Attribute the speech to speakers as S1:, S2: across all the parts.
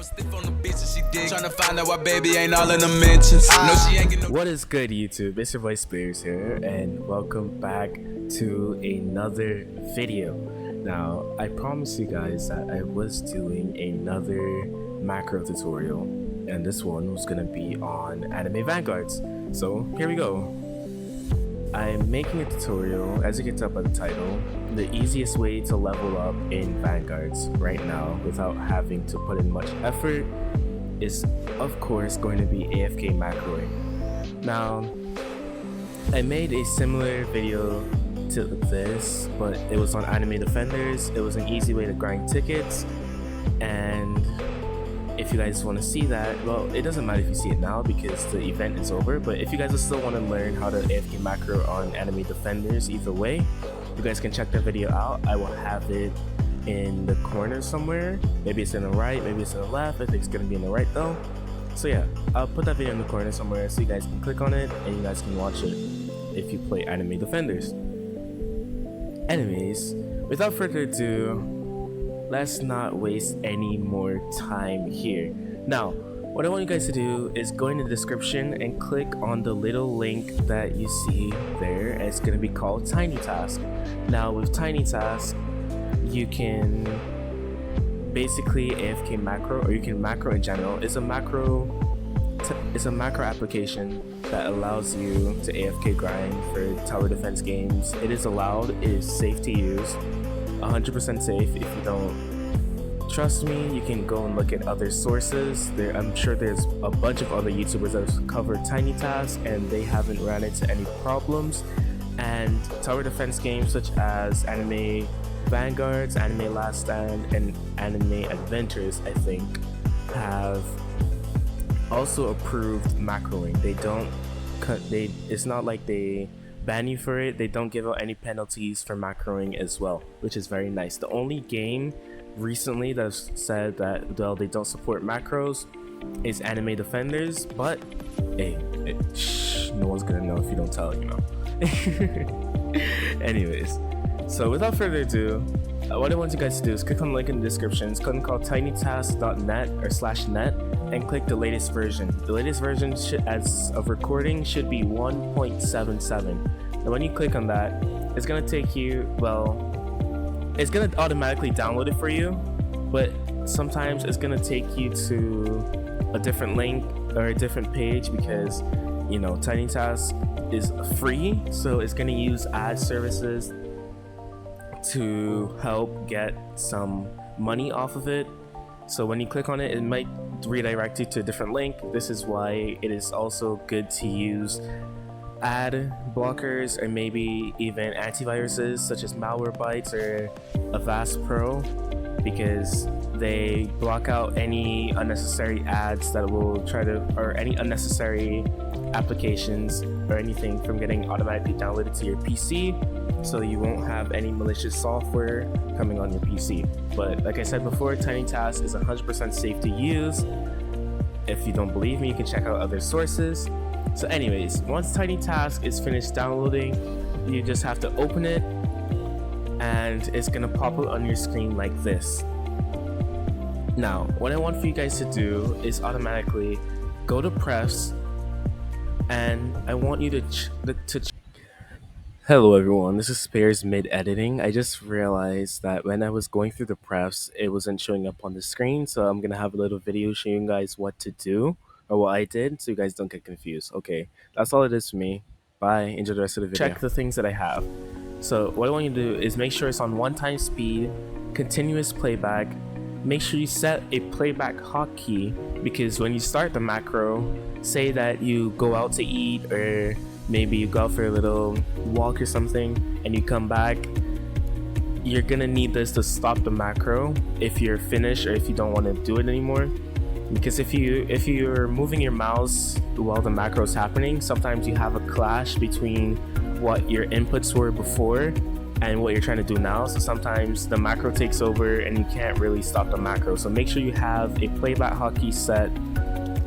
S1: What is good, YouTube? It's your boy Spears here, and welcome back to another video. Now, I promised you guys that I was doing another macro tutorial, and this one was gonna be on Anime Vanguards. So here we go. I'm making a tutorial, as you can tell by the title, the easiest way to level up in Vanguards right now without having to put in much effort is of course going to be AFK macroing. Now, I made a similar video to this, but it was on Anime Defenders. It was an easy way to grind tickets, and if you guys want to see that, well, it doesn't matter if you see it now because the event is over, but if you guys still want to learn how to AFK macro on Anime Defenders, either way, you guys can check that video out. I will have it in the corner somewhere. Maybe it's in the right, maybe it's in the left. I think it's gonna be in the right though. So yeah, I'll put that video in the corner somewhere so you guys can click on it and you guys can watch it if you play Anime Defenders. Anyways, without further ado, let's not waste any more time here. Now, what I want you guys to do is go in the description and click on the little link that you see there. It's going to be called Tiny Task. Now, with Tiny Task, you can basically AFK macro, or you can macro in general. It's a macro application that allows you to AFK grind for tower defense games. It is allowed, it is safe to use, 100% safe. If you don't trust me, you can go and look at other sources. I'm sure there's a bunch of other YouTubers that have covered Tiny Task and they haven't ran into any problems. And tower defense games such as Anime Vanguards, Anime Last Stand, and Anime Adventures, I think, have also approved macroing. It's not like they ban you for it. They don't give out any penalties for macroing as well, which is very nice. The only game recently that has said that, well, they don't support macros is Anime Defenders, but hey, no one's gonna know if you don't tell, you know. Anyways, so without further ado, what I want you guys to do is click on the link in the description. It's called tinytask.net or /net, and click the latest version. The latest version as of recording should be 1.77. And when you click on that, it's gonna take you, well, it's gonna automatically download it for you, but sometimes it's gonna take you to a different link or a different page because, you know, Tiny Task is free, so it's gonna use ad services to help get some money off of it. So when you click on it, it might redirect you to a different link. This is why it is also good to use ad blockers or maybe even antiviruses such as Malwarebytes or Avast Pro, because they block out any unnecessary ads that will try to, or any unnecessary applications or anything from getting automatically downloaded to your PC, so you won't have any malicious software coming on your PC. But like I said before, Tiny Task is 100% safe to use. If you don't believe me, you can check out other sources. So anyways, once Tiny Task is finished downloading, you just have to open it and it's gonna pop up on your screen like this. Now, what I want for you guys to do is automatically go to prefs, and I want you to Hello everyone, this is Spares mid-editing. I just realized that when I was going through the prefs, it wasn't showing up on the screen, so I'm gonna have a little video showing you guys what to do, or what I did, so you guys don't get confused. Okay, that's all it is for me. Bye, enjoy the rest of the video. Check the things that I have. So what I want you to do is make sure it's on 1x speed, continuous playback. Make sure you set a playback hotkey, because when you start the macro, say that you go out to eat or maybe you go out for a little walk or something and you come back, you're gonna need this to stop the macro if you're finished or if you don't want to do it anymore. Because if you're moving your mouse while the macro is happening, sometimes you have a clash between what your inputs were before and what you're trying to do now. So sometimes the macro takes over and you can't really stop the macro. So make sure you have a playback hotkey set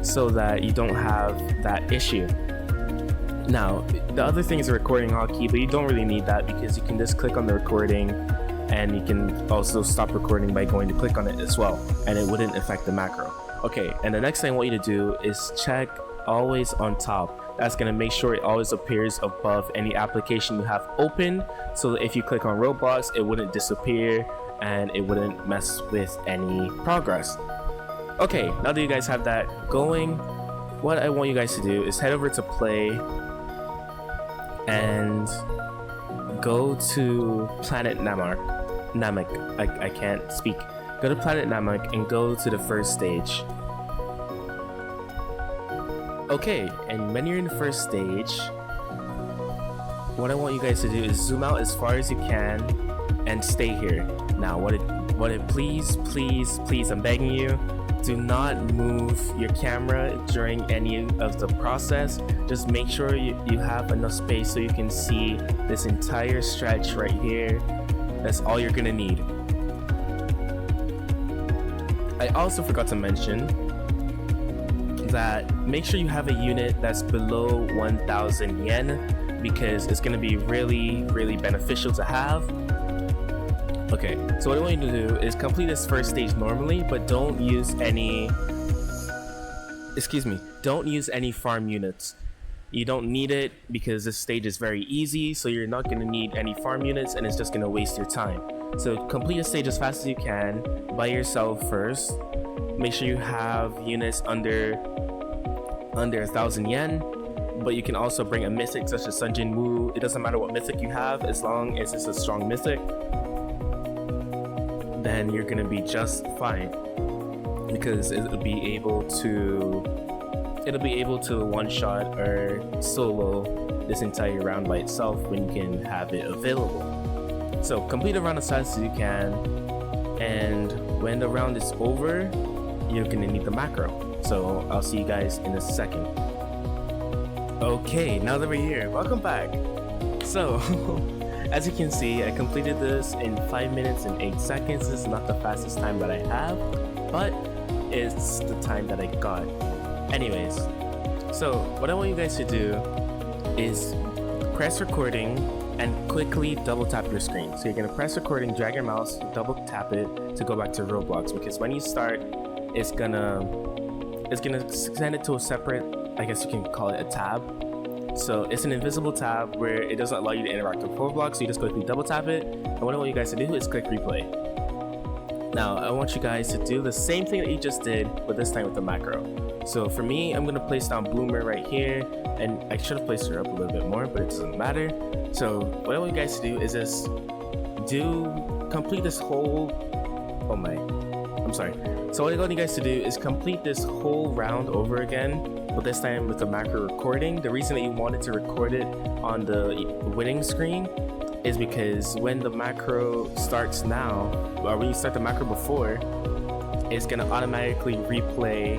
S1: so that you don't have that issue. Now, the other thing is a recording hotkey, but you don't really need that because you can just click on the recording and you can also stop recording by going to click on it as well, and it wouldn't affect the macro. Okay, and the next thing I want you to do is check always on top. That's gonna make sure it always appears above any application you have open, so that if you click on Roblox, it wouldn't disappear and it wouldn't mess with any progress. Okay, now that you guys have that going, what I want you guys to do is head over to play and go to Planet Namek. I can't speak. Go to Planet Namek and go to the first stage. Okay, and when you're in the first stage, what I want you guys to do is zoom out as far as you can and stay here. Now, please, I'm begging you, do not move your camera during any of the process. Just make sure you have enough space so you can see this entire stretch right here. That's all you're gonna need. I also forgot to mention that make sure you have a unit that's below 1,000 yen, because it's gonna be really beneficial to have. Okay, so what I want you to do is complete this first stage normally, but don't use any farm units. You don't need it because this stage is very easy, so you're not going to need any farm units, and it's just going to waste your time. So complete the stage as fast as you can by yourself first. Make sure you have units under 1,000 yen, but you can also bring a mythic such as Sunjin Wu. It doesn't matter what mythic you have, as long as it's a strong mythic, then you're gonna be just fine, because it'll be able to one-shot or solo this entire round by itself when you can have it available. So complete the round as fast as you can, and when the round is over, you're gonna need the macro. So I'll see you guys in a second. Okay, now that we're here, welcome back. So as you can see, I completed this in 5 minutes and 8 seconds. This is not the fastest time that I have, but it's the time that I got. Anyways, so what I want you guys to do is press recording and quickly double tap your screen. So you're gonna press recording, drag your mouse, double tap it to go back to Roblox, because when you start, it's gonna send it to a separate, I guess you can call it a tab. So it's an invisible tab where it doesn't allow you to interact with Roblox, so you just quickly double tap it, and what I want you guys to do is click replay. Now I want you guys to do the same thing that you just did, but this time with the macro. So for me, I'm gonna place down Bloomer right here, and I should have placed her up a little bit more, but it doesn't matter. So what I want you guys to do is just complete this whole, So what I want you guys to do is complete this whole round over again, but this time with the macro recording. The reason that you wanted to record it on the winning screen is because when the macro starts now, or when you start the macro before, it's gonna automatically replay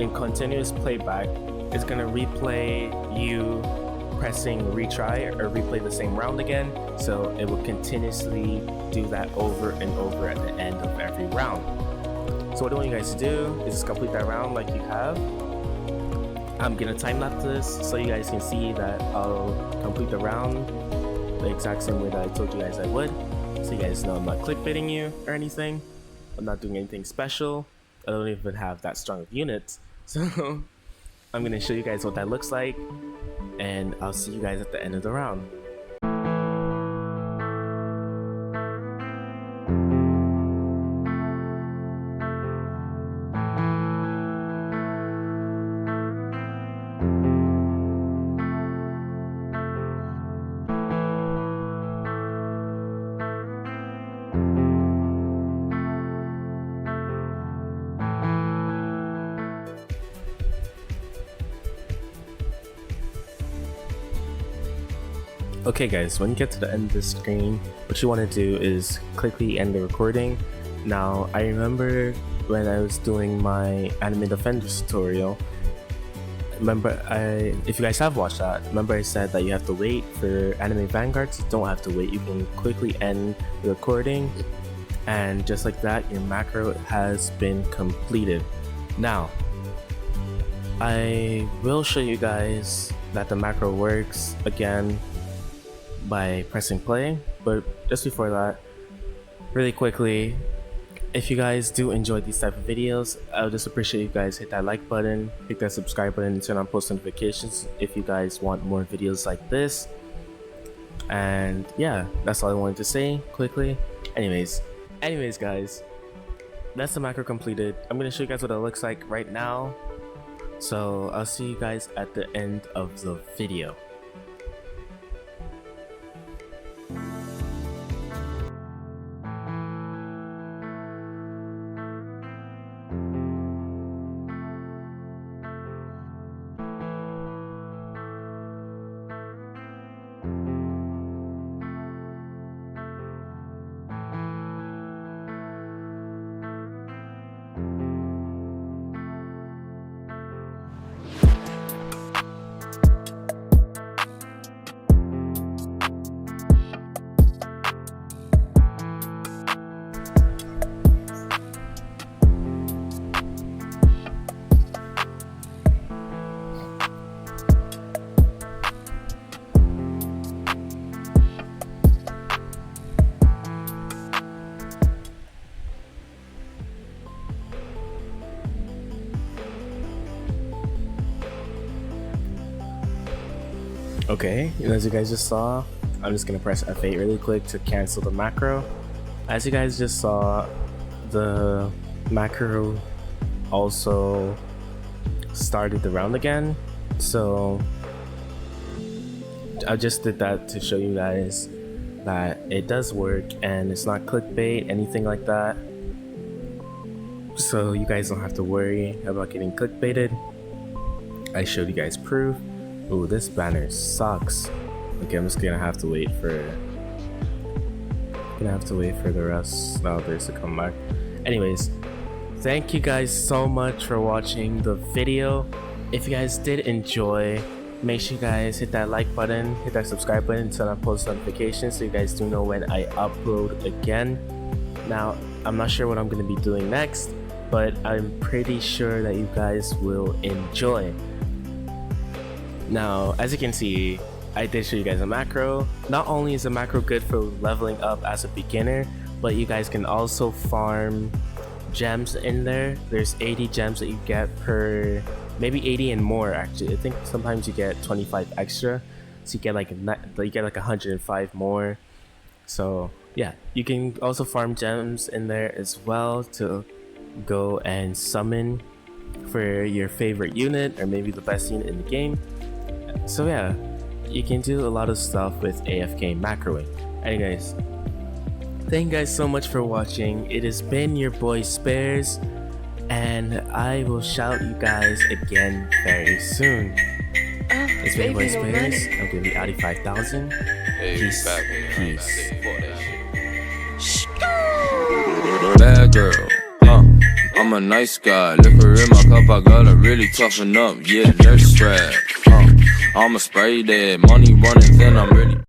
S1: in continuous playback. It's gonna replay you pressing retry or replay the same round again, so it will continuously do that over and over at the end of every round. So what I want you guys to do is just complete that round like you have. I'm gonna time lapse this so you guys can see that I'll complete the round the exact same way that I told you guys I would, so you guys know I'm not clickbaiting you or anything. I'm not doing anything special. I don't even have that strong of units, so I'm gonna show you guys what that looks like, and I'll see you guys at the end of the round. Okay guys, when you get to the end of the screen, what you want to do is quickly end the recording. Now, I remember when I was doing my Anime Defenders tutorial, if you guys have watched that, remember I said that you have to wait for Anime Vanguards. You don't have to wait, you can quickly end the recording, and just like that, your macro has been completed. Now, I will show you guys that the macro works again by pressing play, but just before that, really quickly, if you guys do enjoy these type of videos, I would just appreciate you guys hit that like button, hit that subscribe button, and turn on post notifications if you guys want more videos like this. And yeah, that's all I wanted to say quickly. Anyways guys, that's the macro completed. I'm gonna show you guys what it looks like right now, so I'll see you guys at the end of the video. Okay, and as you guys just saw, I'm just gonna press F8 really quick to cancel the macro. As you guys just saw, the macro also started the round again, so I just did that to show you guys that it does work and it's not clickbait, anything like that, so you guys don't have to worry about getting clickbaited. I showed you guys proof. Ooh, this banner sucks. Okay, I'm just gonna have to wait for the rest of others to come back. Anyways, thank you guys so much for watching the video. If you guys did enjoy, make sure you guys hit that like button, hit that subscribe button, turn on post notifications so you guys do know when I upload again. Now, I'm not sure what I'm gonna be doing next, but I'm pretty sure that you guys will enjoy. Now, as you can see, I did show you guys a macro. Not only is a macro good for leveling up as a beginner, but you guys can also farm gems in there. There's 80 gems that you get per, maybe 80 and more actually. I think sometimes you get 25 extra, so you get like 105 more. So yeah, you can also farm gems in there as well to go and summon for your favorite unit or maybe the best unit in the game. So yeah, you can do a lot of stuff with AFK macroing. Anyways, thank you guys so much for watching. It has been your boy Spares, and I will shout you guys again very soon. It's been your boy Spares. I'm gonna be Audi 5000. Peace.
S2: Bad girl, I'm a nice guy. Liquor in my cup, I gotta really toughen up. Yeah, nurse strap. I'ma spray that money running, then I'm ready.